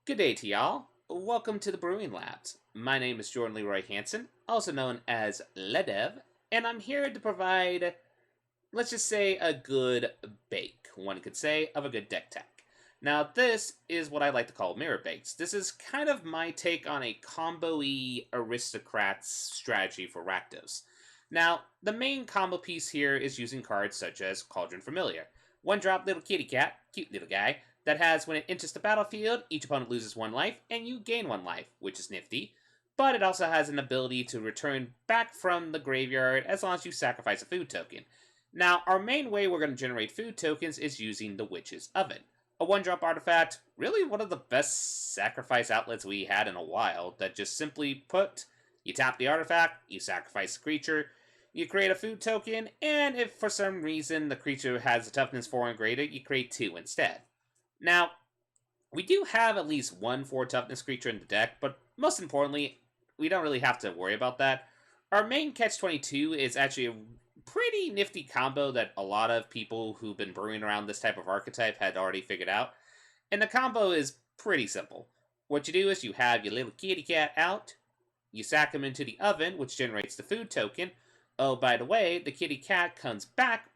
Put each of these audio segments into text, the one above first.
Good day to y'all. Welcome to the Brewing Labs. My name is Jordan Leroy Hansen, also known as Ledev, and I'm here to provide, let's just say, a good bake, one could say, of a good deck tech. Now, this is what I like to call MirrorBakes. This is kind of my take on a combo-y aristocrats strategy for Rakdos. Now, the main combo piece here is using cards such as Cauldron Familiar. One drop little kitty cat, cute little guy, that has when it enters the battlefield, each opponent loses one life, and you gain one life, which is nifty. But it also has an ability to return back from the graveyard as long as you sacrifice a food token. Now, our main way we're going to generate food tokens is using the Witch's Oven. A one-drop artifact, really one of the best sacrifice outlets we had in a while, that just simply put, you tap the artifact, you sacrifice the creature, you create a food token, and if for some reason the creature has a toughness 4 and greater, you create 2 instead. Now, we do have at least one 4 toughness creature in the deck, but most importantly, we don't really have to worry about that. Our main catch-22 is actually a pretty nifty combo that a lot of people who've been brewing around this type of archetype had already figured out. And the combo is pretty simple. What you do is you have your little kitty cat out, you sack him into the oven, which generates the food token. Oh, by the way, the kitty cat comes back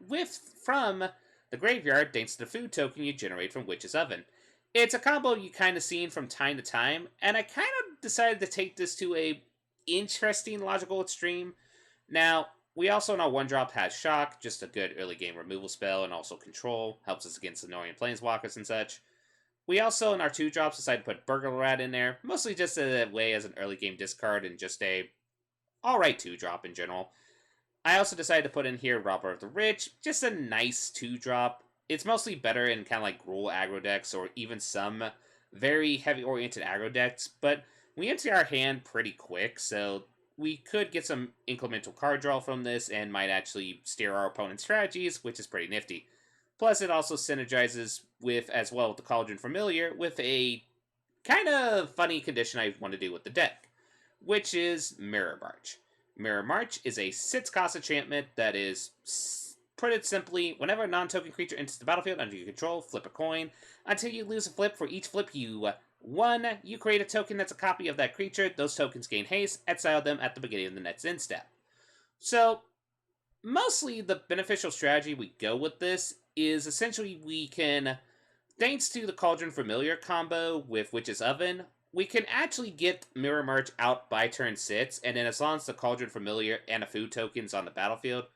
from the graveyard thanks to the food token you generate from Witch's Oven. It's a combo you kind of seen from time to time, and I kind of decided to take this to a interesting logical extreme. Now, we also know one drop has Shock, just a good early game removal spell, and also Control, helps us against annoying planeswalkers and such. We also, in our 2 drops, decided to put Burglar Rat in there, mostly just a way as an early game discard and just a alright 2 drop in general. I also decided to put in here Robber of the Rich, just a nice 2 drop. It's mostly better in kind of like Gruul aggro decks or even some very heavy oriented aggro decks, but we empty our hand pretty quick, so we could get some incremental card draw from this and might actually steer our opponent's strategies, which is pretty nifty. Plus, it also synergizes with, as well, with the Cauldron Familiar, with a kind of funny condition I want to do with the deck, which is Mirror March. Mirror March is a 6-cost enchantment that is, put it simply, whenever a non-token creature enters the battlefield under your control, flip a coin. Until you lose a flip, for each flip you won, you create a token that's a copy of that creature. Those tokens gain haste, exile them at the beginning of the next end step. So, mostly the beneficial strategy we go with this is essentially we can, thanks to the Cauldron Familiar combo with Witch's Oven, we can actually get Mirror March out by turn 6, and then as long as the Cauldron Familiar and a food token's on the battlefield,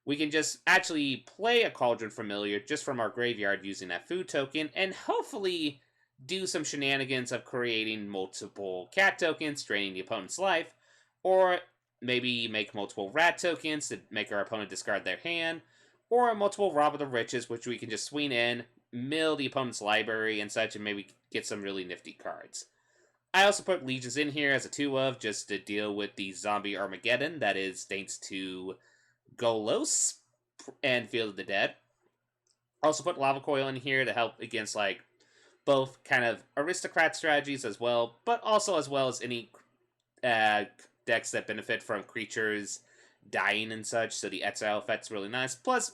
we can just actually play a Cauldron Familiar just from our graveyard using that food token, and hopefully do some shenanigans of creating multiple cat tokens, draining the opponent's life, or maybe make multiple rat tokens to make our opponent discard their hand, or multiple Rob of the Riches, which we can just swing in, mill the opponent's library and such, and maybe get some really nifty cards. I also put Legions in here as a 2 of, just to deal with the zombie Armageddon that is thanks to Golos and Field of the Dead. Also put Lava Coil in here to help against like both kind of aristocrat strategies as well, but also as well as any decks that benefit from creatures dying and such, so the exile effect's really nice. Plus,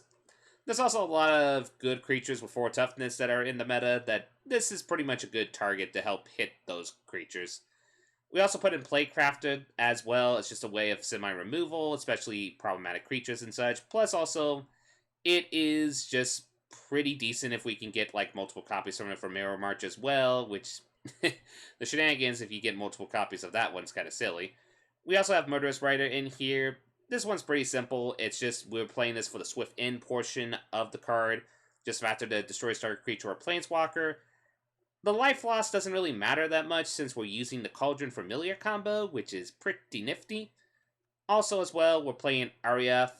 there's also a lot of good creatures with 4 toughness that are in the meta that this is pretty much a good target to help hit those creatures. We also put in Playcrafted as well. It's just a way of semi-removal, especially problematic creatures and such. Plus also, it is just pretty decent if we can get like multiple copies from it for Mirror March as well, which the shenanigans if you get multiple copies of that one's kind of silly. We also have Murderous Rider in here. This one's pretty simple. It's just we're playing this for the Swift End portion of the card. Just after the destroys target creature or planeswalker. The life loss doesn't really matter that much since we're using the Cauldron Familiar combo, which is pretty nifty. Also as well, we're playing Aria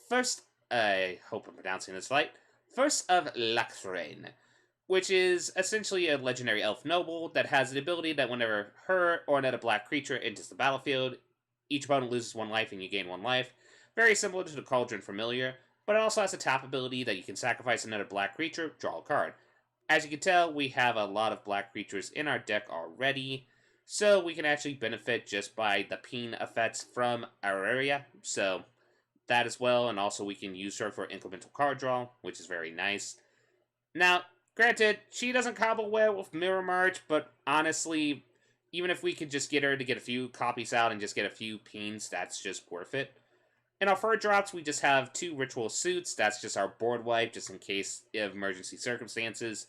First, I hope I'm pronouncing this right, First of Lacthrain, which is essentially a legendary elf noble that has the ability that whenever her or another black creature enters the battlefield, each opponent loses 1 life and you gain 1 life. Very similar to the Cauldron Familiar, but it also has a tap ability that you can sacrifice another black creature, draw a card. As you can tell, we have a lot of black creatures in our deck already, so we can actually benefit just by the ping effects from our area, so that as well, and also we can use her for incremental card draw, which is very nice. Now, Granted, she doesn't combo well with Mirror March, but honestly, even if we could just get her to get a few copies out and just get a few peens, that's just worth it. In our fur drops, we just have 2 ritual suits. That's just our board wipe, just in case of emergency circumstances.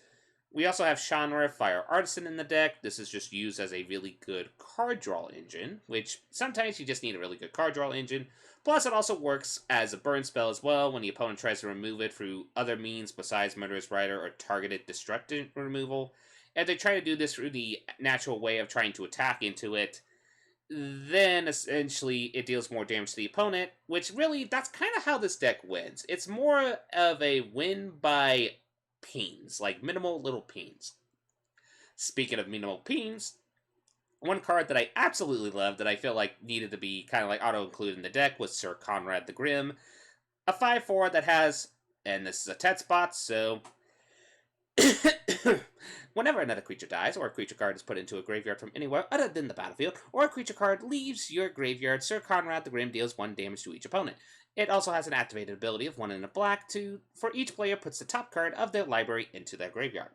We also have Shanra Fire Artisan in the deck. This is just used as a really good card draw engine, which sometimes you just need a really good card draw engine. Plus, it also works as a burn spell as well when the opponent tries to remove it through other means besides Murderous Rider or targeted destructive removal. If they try to do this through the natural way of trying to attack into it, then essentially it deals more damage to the opponent, which really, that's kind of how this deck wins. It's more of a win by peens, like minimal little peens. Speaking of minimal peens, one card that I absolutely love that I feel like needed to be kind of like auto-included in the deck was Sir Conrad the Grim. A 5/4 that has, and this is a Tet spot, so whenever another creature dies, or a creature card is put into a graveyard from anywhere other than the battlefield, or a creature card leaves your graveyard, Sir Conrad the Grim deals 1 damage to each opponent. It also has an activated ability of 1 in a black for each player puts the top card of their library into their graveyard.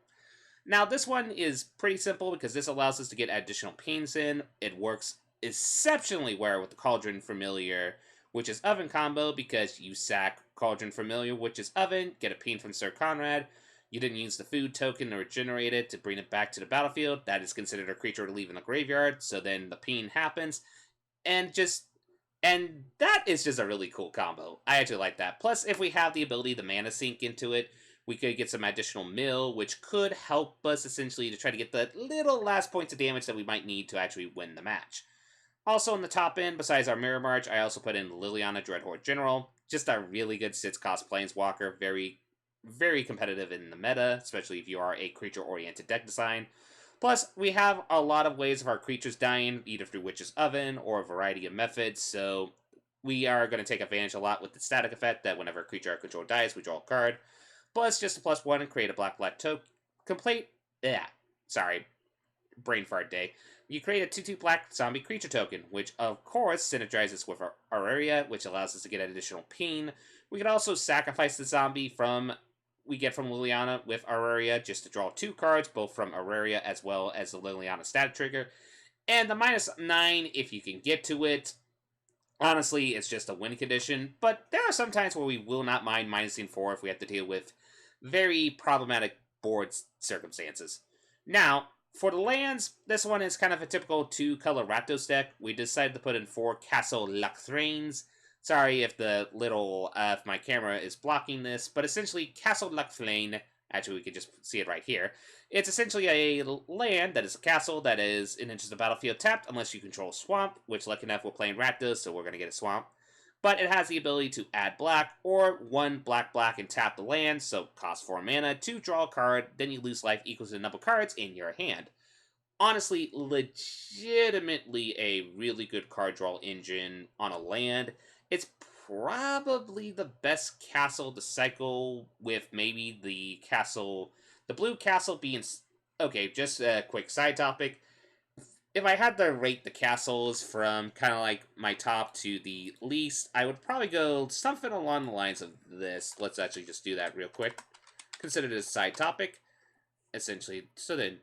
Now, this one is pretty simple because this allows us to get additional peens in. It works exceptionally well with the Cauldron Familiar, which is Oven combo, because you sack Cauldron Familiar, which is Oven, get a peen from Sir Conrad. You didn't use the food token to regenerate it to bring it back to the battlefield. That is considered a creature to leave in the graveyard, so then the peen happens. And that is just a really cool combo. I actually like that. Plus, if we have the ability to mana sink into it, we could get some additional mill, which could help us essentially to try to get the little last points of damage that we might need to actually win the match. Also on the top end, besides our Mirror March, I also put in Liliana Dreadhorde General. Just a really good 6-cost Planeswalker, very, very competitive in the meta, especially if you are a creature-oriented deck design. Plus, we have a lot of ways of our creatures dying, either through Witch's Oven or a variety of methods, so we are going to take advantage a lot with the static effect that whenever a creature our control dies, we draw a card. Plus, just a +1 and create a black token. Brain fart day. You create a 2/2 black zombie creature token, which of course synergizes with our Auraria, which allows us to get an additional peen. We can also sacrifice the zombie we get from Liliana with Auraria just to draw 2 cards, both from Auraria as well as the Liliana stat trigger. And the -9, if you can get to it, honestly, it's just a win condition, but there are some times where we will not mind -4 if we have to deal with very problematic board circumstances. Now, for the lands, this one is kind of a typical 2-color Rakdos deck. We decided to put in 4 Castle Lachthrains. Sorry if if my camera is blocking this, but essentially Castle Lachthrain, actually we could just see it right here. It's essentially a land that is a castle that is in into the battlefield tapped unless you control Swamp, which lucky enough we're playing Rakdos, so we're going to get a Swamp. But it has the ability to add black, or 1 black and tap the land, so cost 4 mana to draw a card, then you lose life equals the number of cards in your hand. Honestly, legitimately a really good card draw engine on a land. It's probably the best castle to cycle with, maybe the blue castle being... Okay, just a quick side topic. If I had to rate the castles from kind of like my top to the least, I would probably go something along the lines of this. Let's actually just do that real quick. Consider this a side topic. Essentially, so then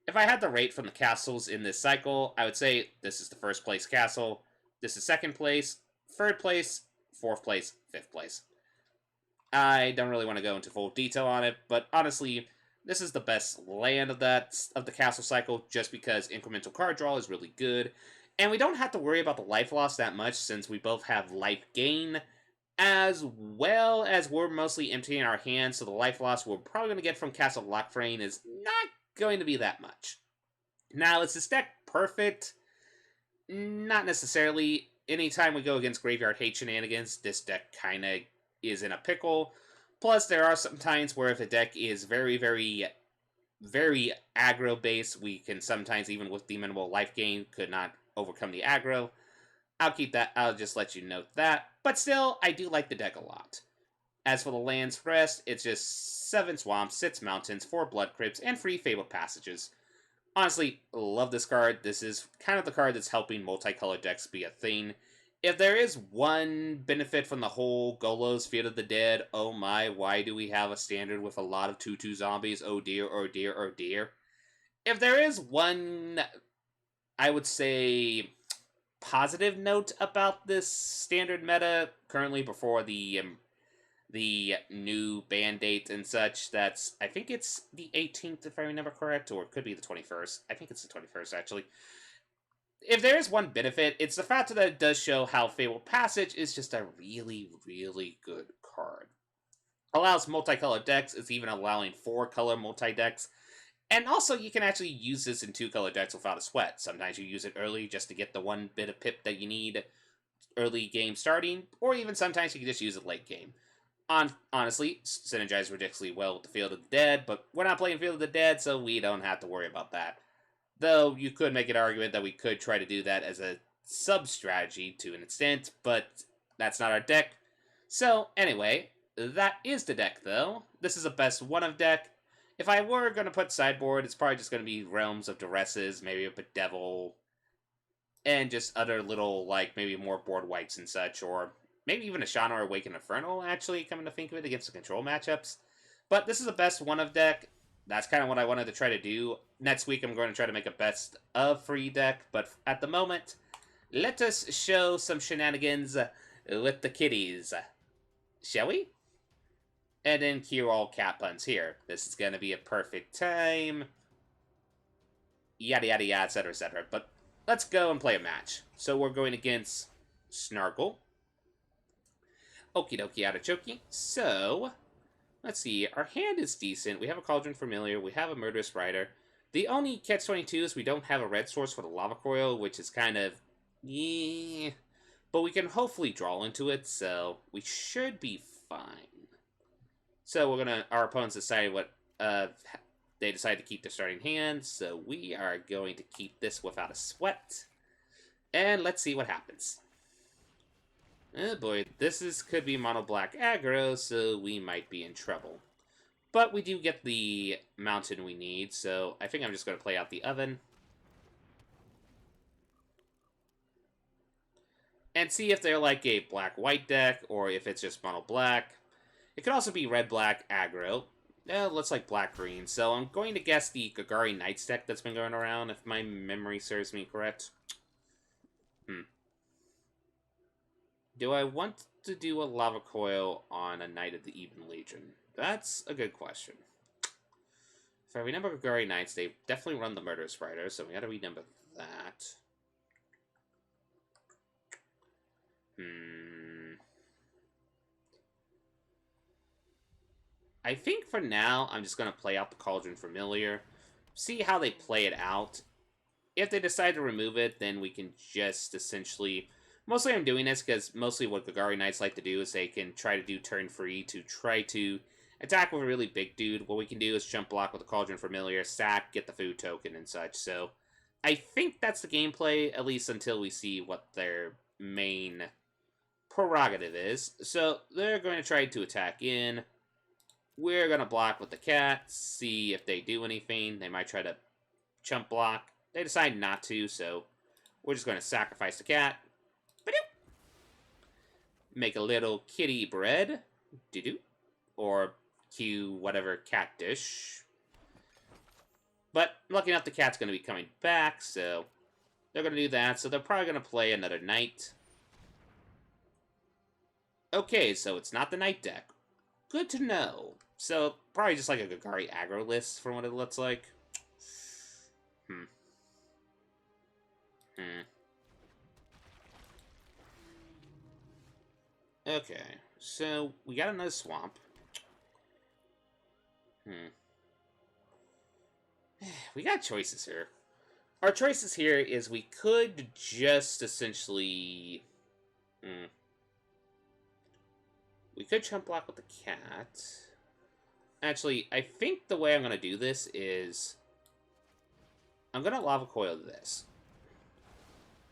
If I had to rate from the castles in this cycle, I would say this is the 1st place castle, this is 2nd place, 3rd place, 4th place, 5th place. I don't really want to go into full detail on it, but honestly, this is the best land of the castle cycle, just because incremental card draw is really good, and we don't have to worry about the life loss that much since we both have life gain, as well as we're mostly emptying our hands, so the life loss we're probably going to get from Castle Lachthrain is not going to be that much. Now, is this deck perfect? Not necessarily. Anytime we go against Graveyard Hate shenanigans, this deck kind of is in a pickle. Plus, there are some times where if a deck is very, very, very aggro-based, we can sometimes, even with the minimal life gain, could not overcome the aggro. I'll just let you note that. But still, I do like the deck a lot. As for the lands rest, it's just 7 swamps, 6 mountains, 4 blood crypts, and 3 fabled passages. Honestly, love this card. This is kind of the card that's helping multicolored decks be a thing. If there is one benefit from the whole Golos Field of the Dead, oh my, why do we have a standard with a lot of 2/2 zombies? Oh dear, oh dear, oh dear. If there is one, I would say, positive note about this standard meta currently before the new ban date and such, that's, I think it's the 18th if I remember correct, or it could be the 21st. I think it's the 21st actually. If there is one benefit, it's the fact that it does show how Fabled Passage is just a really, really good card. Allows multicolored decks, it's even allowing 4-color multi-decks. And also, you can actually use this in 2-color decks without a sweat. Sometimes you use it early just to get the one bit of pip that you need early game starting, or even sometimes you can just use it late game. Honestly, synergize ridiculously well with the Field of the Dead, but we're not playing Field of the Dead, so we don't have to worry about that. Though you could make an argument that we could try to do that as a sub-strategy to an extent, but that's not our deck. So, anyway, that is the deck, though. This is a best one of deck. If I were going to put sideboard, it's probably just going to be Realms of Duresses, maybe a Bedevil, and just other little, like, maybe more board wipes and such, or maybe even a Shadow or Awakened Inferno, actually, coming to think of it, against the control matchups. But this is a best one of deck. That's kind of what I wanted to try to do. Next week, I'm going to try to make a best of free deck, but at the moment, let us show some shenanigans with the kitties. Shall we? And then cue all cat puns here. This is going to be a perfect time. Yada yada yada, etc, etc. But let's go and play a match. So we're going against Snargle. Okie dokie artichoke. So, let's see. Our hand is decent. We have a Cauldron Familiar. We have a Murderous Rider. The only catch-22 is we don't have a red source for the Lava Coil, which is kind of... yeah. But we can hopefully draw into it, so we should be fine. So we're gonna... our opponents decided what... they decided to keep their starting hand, so we are going to keep this without a sweat. And let's see what happens. Oh boy, could be mono black aggro, so we might be in trouble. But we do get the mountain we need, so I think I'm just going to play out the oven. And see if they're like a black-white deck, or if it's just mono black. It could also be red-black aggro. Looks like black-green, so I'm going to guess the Gagari Knights deck that's been going around, if my memory serves me correct. Do I want to do a Lava Coil on a Knight of the Even Legion? That's a good question. If I remember Gagari Knights, they definitely run the Murderous Rider, so we gotta remember that. I think for now, I'm just gonna play out the Cauldron Familiar. See how they play it out. If they decide to remove it, then we can just essentially... mostly I'm doing this because mostly what Gagari Knights like to do is they can try to do turn free to try to attack with a really big dude. What we can do is jump block with the Cauldron Familiar, sack, get the food token and such. So I think that's the gameplay, at least until we see what their main prerogative is. So they're going to try to attack in. We're going to block with the cat, see if they do anything. They might try to chump block. They decide not to, so we're just going to sacrifice the cat. Make a little kitty bread. Doo-doo. Or cue whatever cat dish. But lucky enough, the cat's going to be coming back, so they're going to do that. So they're probably going to play another knight. Okay, so it's not the knight deck. Good to know. So probably just like a Gagari aggro list from what it looks like. Okay, so we got another swamp. We got choices here. Our choices here is we could just essentially... we could chump block with the cat. Actually, I think the way I'm going to do this is... I'm going to Lava Coil this.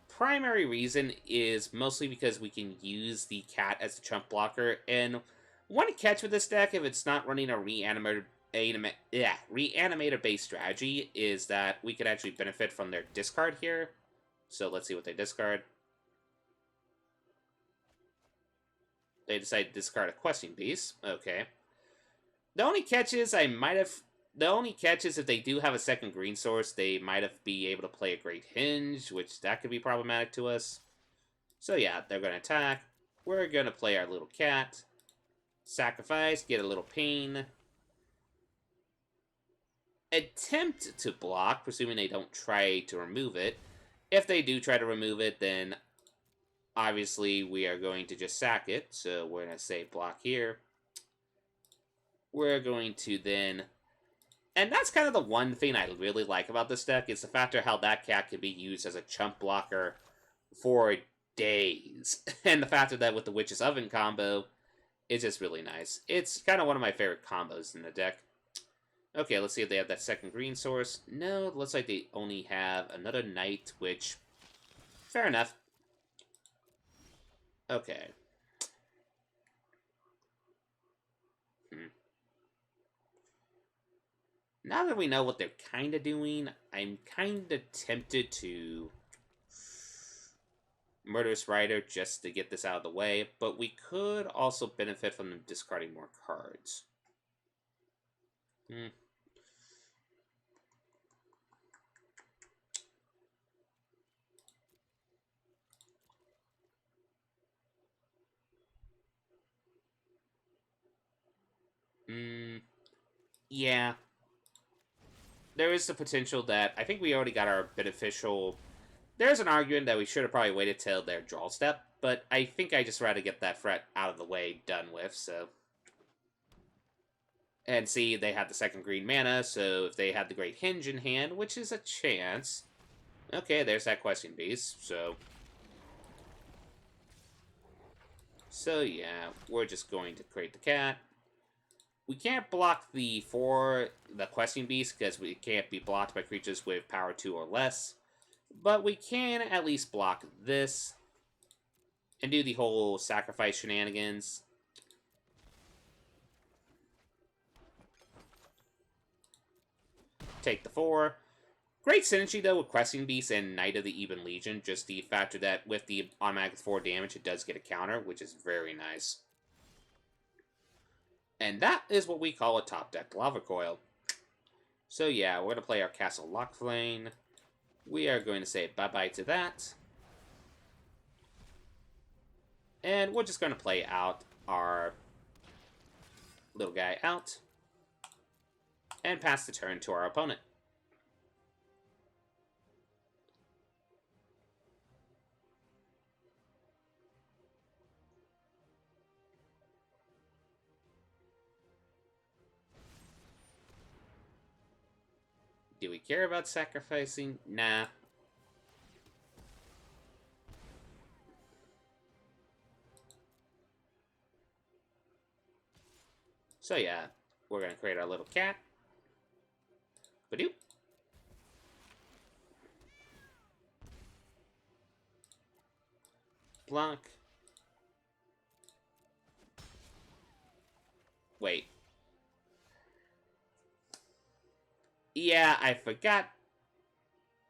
Primary reason is mostly because we can use the cat as a chump blocker, and one catch with this deck, if it's not running a reanimator-based strategy, is that we could actually benefit from their discard here. So let's see what they discard. They decided to discard a questing beast. Okay. The only catch is The only catch is if they do have a second green source, they might have be able to play a Great Hinge, which that could be problematic to us. So yeah, they're going to attack. We're going to play our little cat. Sacrifice, get a little pain. Attempt to block, presuming they don't try to remove it. If they do try to remove it, then obviously we are going to just sack it. So we're going to say block here. We're going to then... And that's kind of the one thing I really like about this deck, is the factor how that cat can be used as a chump blocker for days. And the factor that with the Witch's Oven combo is just really nice. It's kind of one of my favorite combos in the deck. Okay, let's see if they have that second green source. No, it looks like they only have another knight, which... Fair enough. Okay. Now that we know what they're kind of doing, I'm kind of tempted to Murderous Rider just to get this out of the way, but we could also benefit from them discarding more cards. Yeah. There is the potential that... I think we already got our beneficial... There's an argument that we should have probably waited till their draw step, but I think I just rather get that threat out of the way, done with, so... And see, they have the second green mana, so if they had the Great Hinge in hand, which is a chance... Okay, there's that Questing Beast, so... So yeah, we're just going to create the cat. We can't block the Questing Beast, because we can't be blocked by creatures with power 2 or less. But we can at least block this. And do the whole sacrifice shenanigans. Take the 4. Great synergy, though, with Questing Beast and Knight of the Even Legion. Just the factor that with the automatic 4 damage, it does get a counter, which is very nice. And that is what we call a top deck Lava Coil. So yeah, we're going to play our Castle Lockflame. We are going to say bye-bye to that. And we're just going to play out our little guy out. And pass the turn to our opponent. Do we care about sacrificing? Nah. So yeah, we're going to create our little cat. Badoop. Block. Wait. Yeah, I forgot.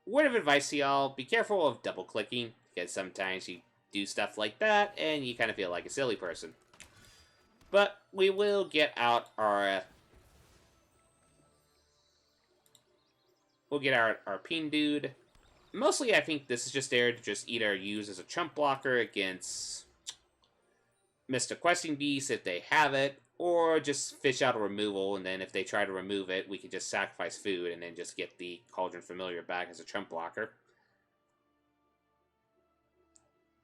Word of advice to y'all, be careful of double-clicking, because sometimes you do stuff like that, and you kind of feel like a silly person. But we will get out our... We'll get our Peen Dude. Mostly, I think this is just there to just either use as a chump blocker against Mr. Questing Beast if they have it, or just fish out a removal, and then if they try to remove it, we can just sacrifice food and then just get the Cauldron Familiar back as a chump blocker.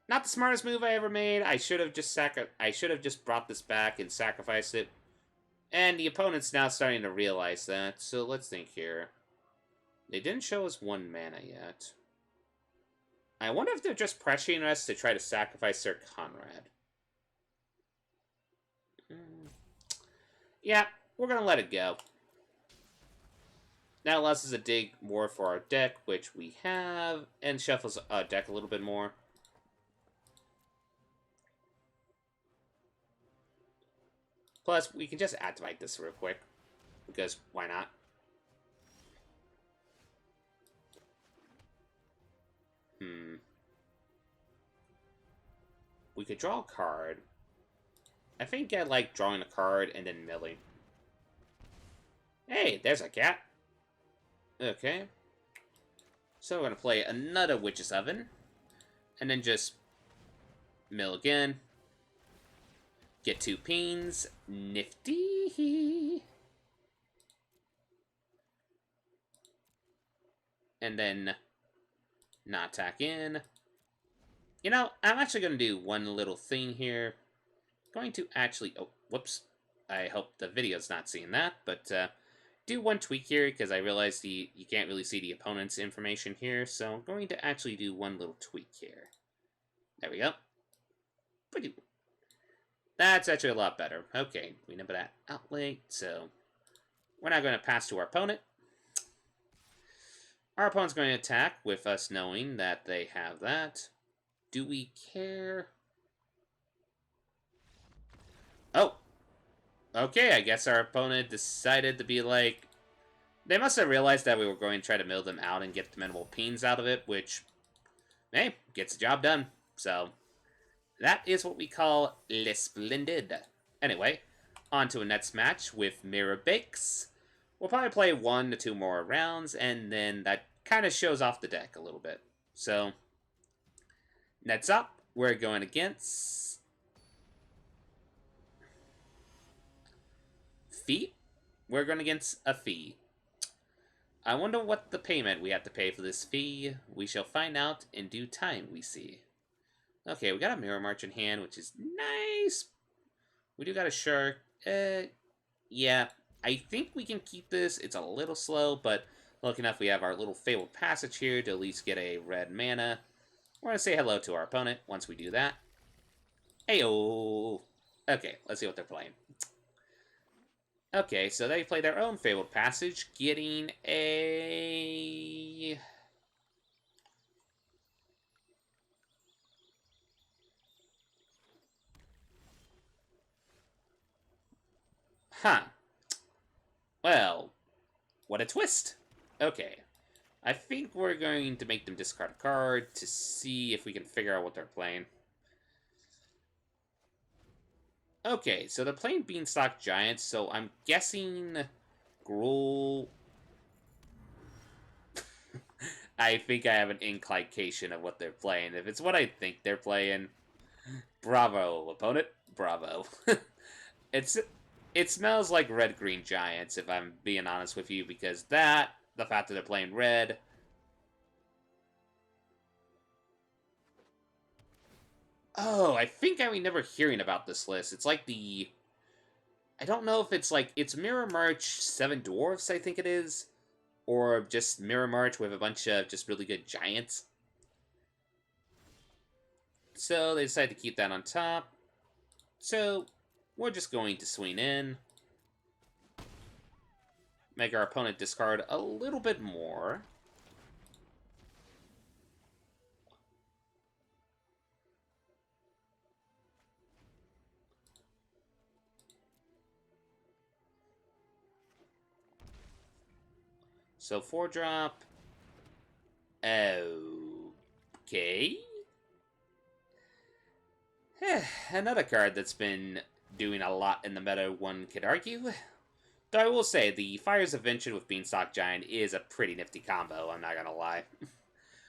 Not the smartest move I ever made. I should have just brought this back and sacrificed it. And the opponent's now starting to realize that, so let's think here. They didn't show us 1 mana yet. I wonder if they're just pressuring us to try to sacrifice Sir Conrad. Yeah, we're going to let it go. That allows us to dig more for our deck, which we have, and shuffles our deck a little bit more. Plus, we can just activate this real quick, because why not? We could draw a card. I think I like drawing a card and then milling. Hey, there's a cat. Okay. So we're going to play another Witch's Oven. And then just mill again. Get 2 peens. Nifty. And then not attack in. You know, I'm actually going to do one little thing here. Going to actually... Oh, whoops. I hope the video's not seeing that, but do one tweak here, because I realized you can't really see the opponent's information here, so I'm going to actually do one little tweak here. There we go. That's actually a lot better. Okay, we know that outlay, so we're not going to pass to our opponent. Our opponent's going to attack with us knowing that they have that. Do we care? Oh! Okay, I guess our opponent decided to be like... They must have realized that we were going to try to mill them out and get the minimal peens out of it, which, hey, gets the job done. So, that is what we call Le Splendid. Anyway, on to a next match with MirrorBakes. We'll probably play 1 to 2 more rounds, and then that kind of shows off the deck a little bit. So, next up, we're going against... Fee? We're going against a Fee. I wonder what the payment we have to pay for this fee. We shall find out in due time, we see. Okay, we got a Mirror March in hand, which is nice. We do got a Shark. Yeah, I think we can keep this. It's a little slow, but lucky enough we have our little Fabled Passage here to at least get a red mana. We're going to say hello to our opponent once we do that. Ayo! Okay, let's see what they're playing. Okay, so they play their own Fabled Passage, getting a... Huh. Well, what a twist. Okay. I think we're going to make them discard a card to see if we can figure out what they're playing. Okay, so they're playing Beanstalk Giants, so I'm guessing Gruul... I think I have an inclination of what they're playing. If it's what I think they're playing, bravo, opponent, bravo. It smells like red-green giants, if I'm being honest with you, because the fact that they're playing red... Oh, I think I remember hearing about this list. It's like the... I don't know if it's like... It's Mirror March 7 Dwarfs, I think it is. Or just Mirror March with a bunch of just really good giants. So they decided to keep that on top. So we're just going to swing in. Make our opponent discard a little bit more. So 4-drop. Okay. Another card that's been doing a lot in the meta, one could argue. Though I will say, the Fire's Invention with Beanstalk Giant is a pretty nifty combo, I'm not gonna lie.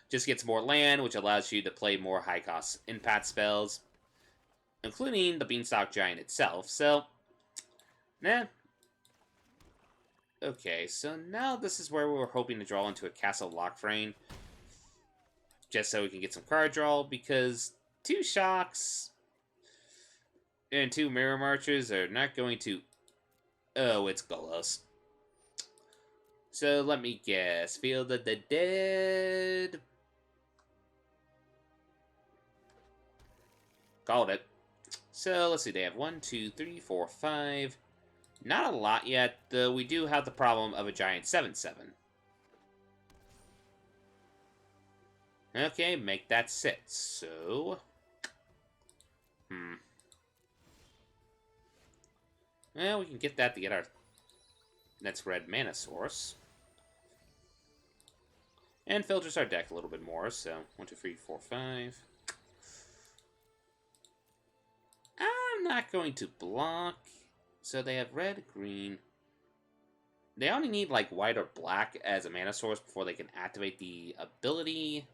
Just gets more land, which allows you to play more high-cost impact spells, including the Beanstalk Giant itself, so... Nah. Okay, so now this is where we were hoping to draw into a Castle Lockframe, just so we can get some card draw, because 2 Shocks and 2 Mirror Marches are not going to... Oh, it's Golos. So let me guess. Field of the Dead. Called it. So let's see. They have 1, 2, 3, 4, 5. Not a lot yet, though we do have the problem of a giant 7/7. Okay, make that sit. So... Well, we can get that to get our next red mana source. And filters our deck a little bit more, so 1, 2, 3, 4, 5. I'm not going to block. So they have red, green. They only need like white or black as a mana source before they can activate the ability.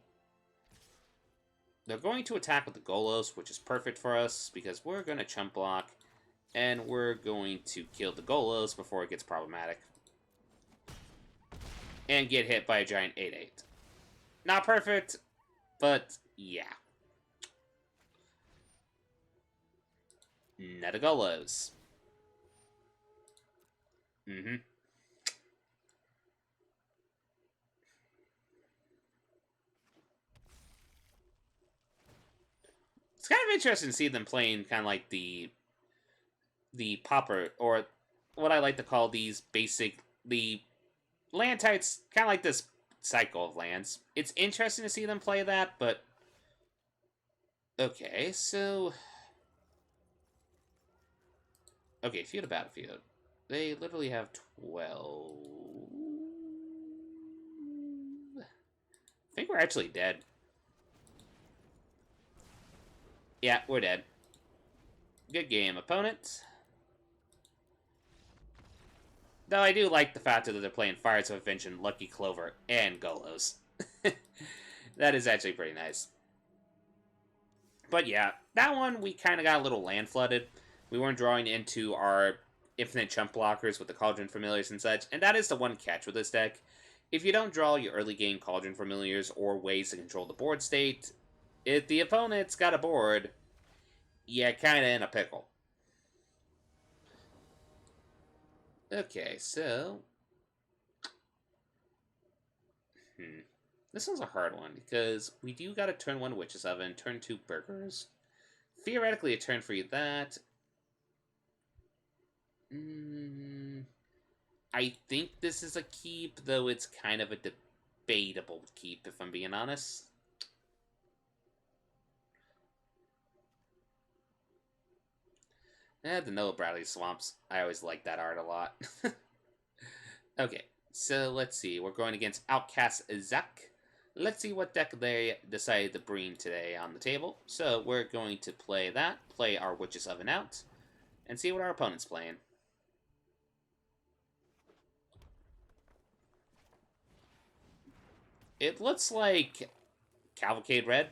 They're going to attack with the Golos, which is perfect for us because we're going to chump block. And we're going to kill the Golos before it gets problematic. And get hit by a giant 8/8. Not perfect, but yeah. Not a Golos. Mm-hmm. It's kind of interesting to see them playing kind of like the popper, or what I like to call these the land types, kind of like this cycle of lands. It's interesting to see them play that, but okay, so okay, Field of Battlefield. They literally have 12. I think we're actually dead. Yeah, we're dead. Good game, opponent. Though I do like the fact that they're playing Fires of Invention, Lucky Clover, and Golos. That is actually pretty nice. But yeah, that one we kind of got a little land flooded. We weren't drawing into our infinite chump blockers with the Cauldron Familiars and such, and that is the one catch with this deck. If you don't draw your early game Cauldron Familiars or ways to control the board state, if the opponent's got a board, you're kind of in a pickle. Okay, so... This one's a hard one, because we do got a turn 1 Witch's Oven, turn 2 Burgers. Theoretically, a turn 3 that. I think this is a keep, though it's kind of a debatable keep, if I'm being honest. The Noah Bradley Swamps. I always like that art a lot. Okay, so let's see. We're going against Outcast Zach. Let's see what deck they decided to bring today on the table. So we're going to play that, play our Witch's Oven out, and see what our opponent's playing. It looks like Cavalcade Red.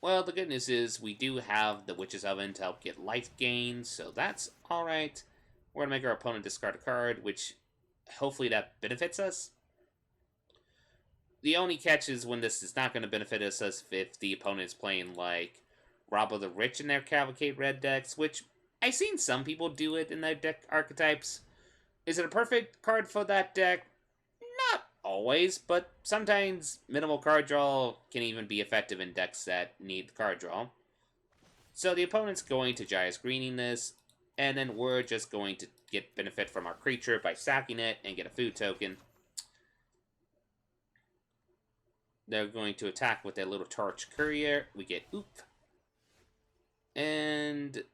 Well, the good news is we do have the Witch's Oven to help get life gain, so that's alright. We're going to make our opponent discard a card, which hopefully that benefits us. The only catch is when this is not going to benefit us is if the opponent is playing, like, Rob of the Rich in their Cavalcade Red decks, which I've seen some people do it in their deck archetypes. Is it a perfect card for that deck? Not always, but sometimes minimal card draw can even be effective in decks that need card draw. So the opponent's going to Jaya's greening this, and then we're just going to get benefit from our creature by sacking it and get a food token. They're going to attack with their little Torch Courier. We get Oop. And...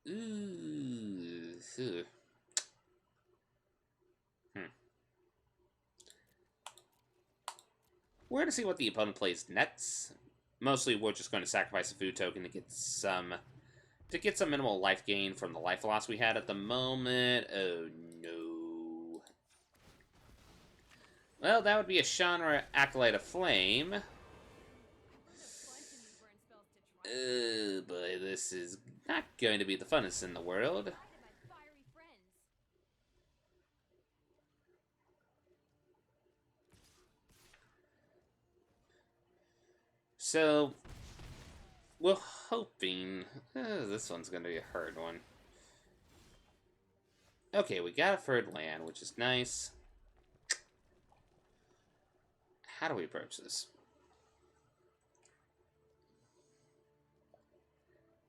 Ooh. We're going to see what the opponent plays next. Mostly, we're just going to sacrifice a food token to get some minimal life gain from the life loss we had at the moment. Oh, no. Well, that would be a Chandra Acolyte of Flame. Oh, boy, this is not going to be the funnest in the world. So, we're hoping... this one's going to be a hard one. Okay, we got a third land, which is nice. How do we approach this?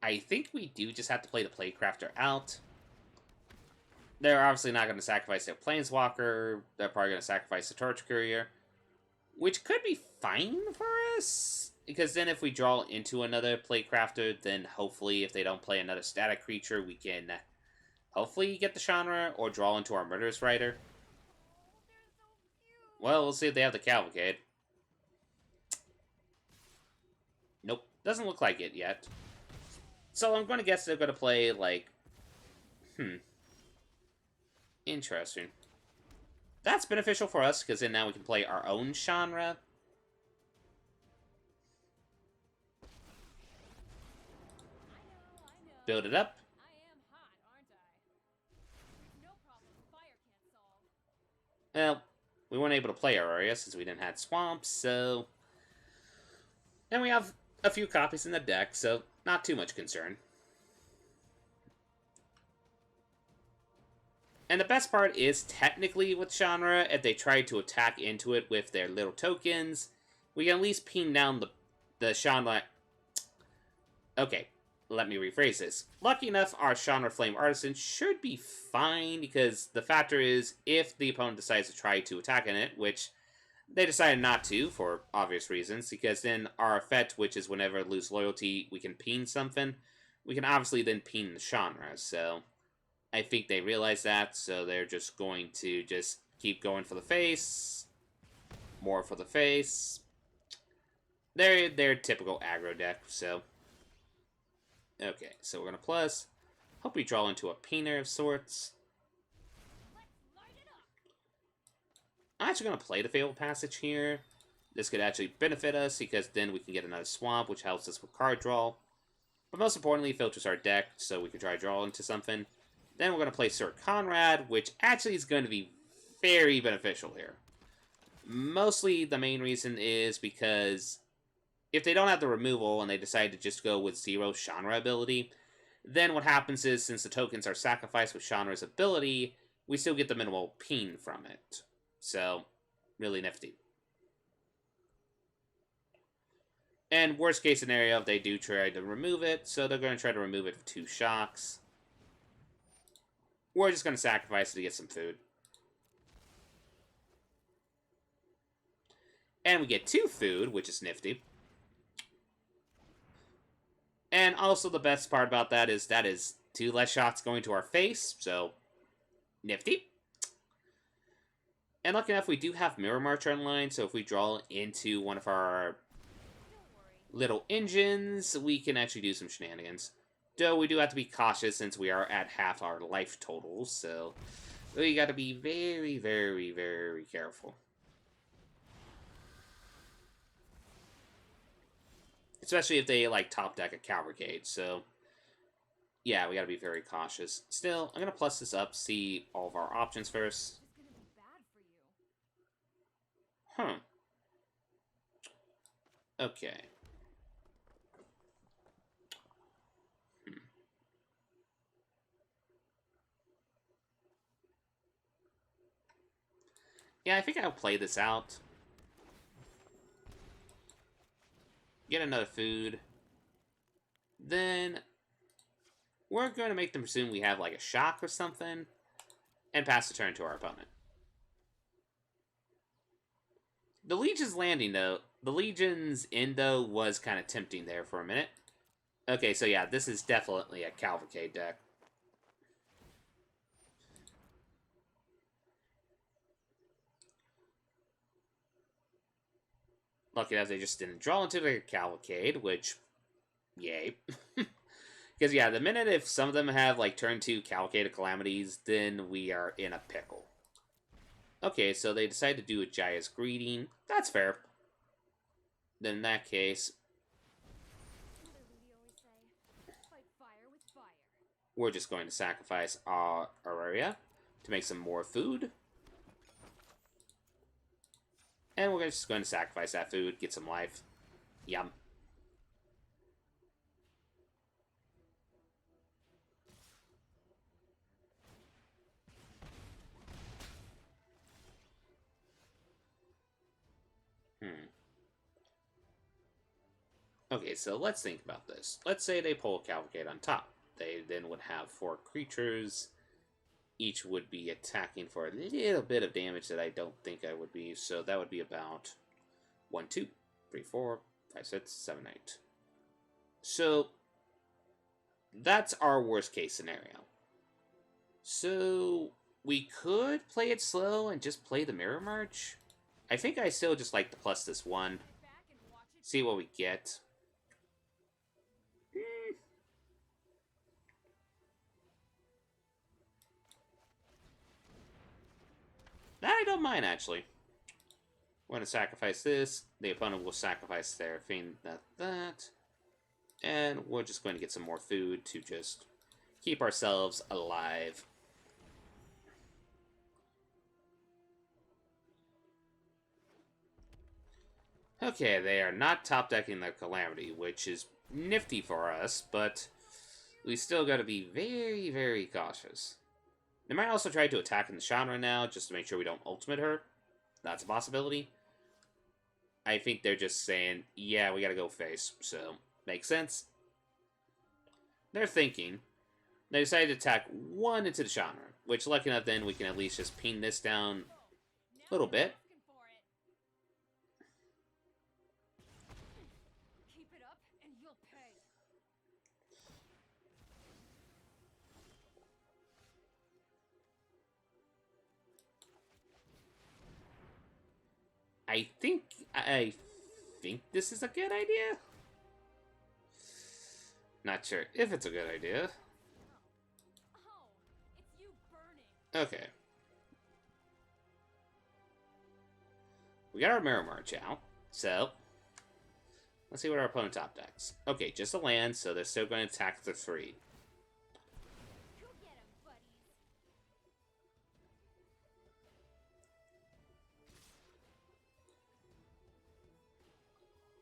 I think we do just have to play the Playcrafter out. They're obviously not going to sacrifice their Planeswalker. They're probably going to sacrifice the Torch Courier, which could be fine for us. Because then if we draw into another Playcrafter, then hopefully if they don't play another static creature, we can hopefully get the Chandra or draw into our Murderous Rider. Well, we'll see if they have the Cavalcade. Nope, doesn't look like it yet. So I'm going to guess they're going to play, like... Interesting. That's beneficial for us, because then now we can play our own genre. Build it up. Well, we weren't able to play our area since we didn't have swamps, so... And we have a few copies in the deck, so not too much concern. And the best part is, technically, with genre, if they try to attack into it with their little tokens, we can at least pin down the genre... Okay, let me rephrase this. Lucky enough, our genre Flame Artisan should be fine, because the factor is, if the opponent decides to try to attack in it, which they decided not to, for obvious reasons, because then our effect, which is whenever lose loyalty, we can pin something, we can obviously then pin the genre, so... I think they realize that, so they're just going to just keep going for the face. More for the face. They're typical aggro deck, so... Okay, so we're going to plus. Hope we draw into a painter of sorts. I'm actually going to play the Fabled Passage here. This could actually benefit us, because then we can get another swamp, which helps us with card draw. But most importantly, filters our deck, so we can try to draw into something. Then we're going to play Sir Conrad, which actually is going to be very beneficial here. Mostly the main reason is because if they don't have the removal and they decide to just go with 0 genre ability, then what happens is, since the tokens are sacrificed with genre's ability, we still get the minimal ping from it. So, really nifty. And worst case scenario, if they do try to remove it, so they're going to try to remove it with 2 shocks. We're just going to sacrifice it to get some food. And we get 2 food, which is nifty. And also the best part about that is 2 less shots going to our face, so nifty. And lucky enough, we do have Mirror March online, so if we draw into one of our little engines, we can actually do some shenanigans. Though we do have to be cautious since we are at half our life totals, so we got to be very, very, very careful. Especially if they, like, top deck a Cavalcade, so yeah, we got to be very cautious. Still, I'm going to plus this up, see all of our options first. Huh. Okay. Yeah, I think I'll play this out. Get another food. Then we're going to make them assume we have like a shock or something. And pass the turn to our opponent. The Legion's landing, though. The Legion's Endo was kind of tempting there for a minute. Okay, so yeah, this is definitely a Cavalcade deck. Lucky enough, they just didn't draw into the Cavalcade, which, yay. Because, yeah, the minute if some of them have, like, turn 2 Cavalcade of Calamities, then we are in a pickle. Okay, so they decide to do a Jaya's Greeting. That's fair. Then in that case, we're just going to sacrifice our area to make some more food. And we're just going to sacrifice that food, get some life. Yum. Okay, so let's think about this. Let's say they pull a Cavalcade on top. They then would have 4 creatures. Each would be attacking for a little bit of damage that I don't think I would be. So that would be about 1, 2, 3, 4, 5, 6, 7, 8. So that's our worst case scenario. So we could play it slow and just play the Mirror March. I think I still just like to plus this 1. See what we get. I don't mind, actually. We're going to sacrifice this. The opponent will sacrifice their thing, that. And we're just going to get some more food to just keep ourselves alive. Okay, they are not top-decking their Calamity, which is nifty for us, but we still got to be very, very cautious. They might also try to attack in the Chandra now, just to make sure we don't ultimate her. That's a possibility. I think they're just saying, yeah, we gotta go face, so makes sense. They're thinking. They decided to attack one into the Chandra, which, lucky enough, then we can at least just ping this down a little bit. I think this is a good idea. Not sure if it's a good idea. Okay. We got our Mirror March out, so let's see what our opponent top decks. Okay, just a land, so they're still going to attack the 3.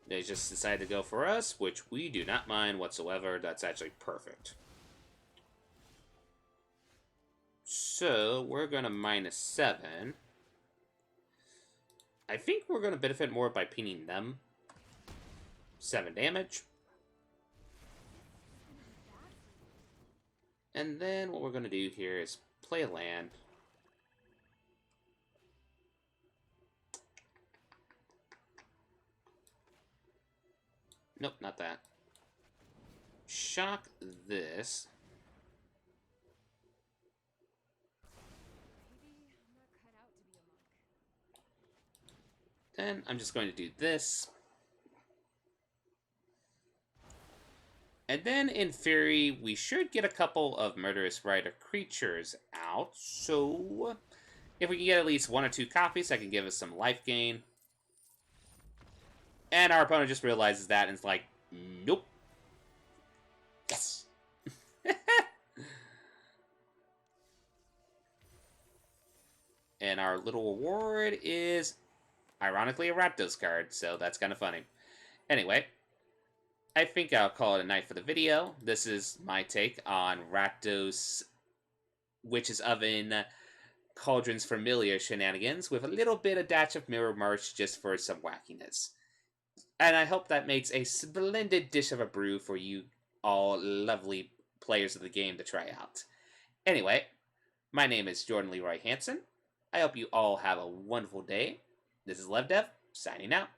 They just decided to go for us, which we do not mind whatsoever. That's actually perfect. So, we're going to -7. I think we're going to benefit more by pinging them. 7 damage. And then what we're going to do here is play a land. Nope, not that. Shock this. Then I'm just going to do this. And then, in theory, we should get a couple of Murderous Rider creatures out. So, if we can get at least 1 or 2 copies, that can give us some life gain. And our opponent just realizes that and is like, nope. Yes! And our little reward is, ironically, a Rakdos card, so that's kind of funny. Anyway, I think I'll call it a night for the video. This is my take on Rakdos Witch's Oven Cauldron Familiar shenanigans with a little bit of dash of Mirror March just for some wackiness. And I hope that makes a splendid dish of a brew for you all lovely players of the game to try out. Anyway, my name is Jordan Leroy Hansen. I hope you all have a wonderful day. This is LevDev, signing out.